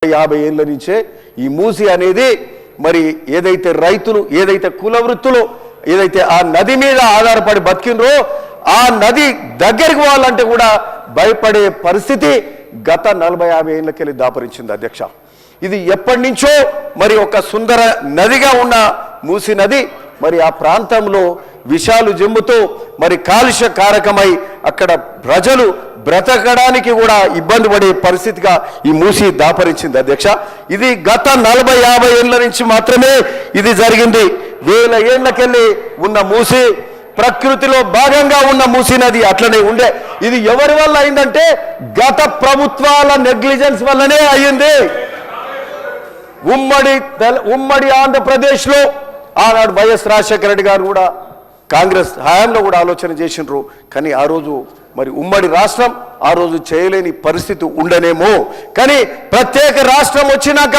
50 ఏళ్ల నుంచే ఈ మూసి అనేది మరి ఏదైతే రైతులు ఏదైతే కుల వృత్తులు ఏదైతే ఆ నది మీద ఆధారపడి బతికినరో ఆ నది దగ్గరికి పోవాలంటే కూడా భయపడే పరిస్థితి గత 40-50 ఏళ్లకెళ్ళి దాపరించింది అధ్యక్ష. ఇది ఎప్పటి నుంచో మరి ఒక సుందర నదిగా ఉన్న మూసి నది మరి ఆ ప్రాంతంలో విషాలు జమ్ముతో మరి కాలుష్య కారకమై అక్కడ ప్రజలు బ్రతకడానికి కూడా ఇబ్బంది పడే పరిస్థితిగా ఈ మూసి దాపరించింది అధ్యక్ష. ఇది గత 40-50 ఏళ్ల నుంచి మాత్రమే ఇది జరిగింది. 1000 ఏళ్లకెళ్ళి ఉన్న మూసి ప్రకృతిలో భాగంగా ఉన్న మూసి నది అట్లనే ఉండే. ఇది ఎవరి వల్ల అయిందంటే గత ప్రభుత్వాల నెగ్లిజెన్స్ వల్లనే అయ్యింది. ఉమ్మడి ఆంధ్రప్రదేశ్లో ఆనాడు వైఎస్ రాజశేఖర రెడ్డి గారు కూడా కాంగ్రెస్ హయాంలో కూడా ఆలోచన చేసినారు. కానీ ఆ రోజు మరి ఉమ్మడి రాష్ట్రం ఆ రోజు చేయలేని పరిస్థితి ఉండనేమో. కానీ ప్రత్యేక రాష్ట్రం వచ్చినాక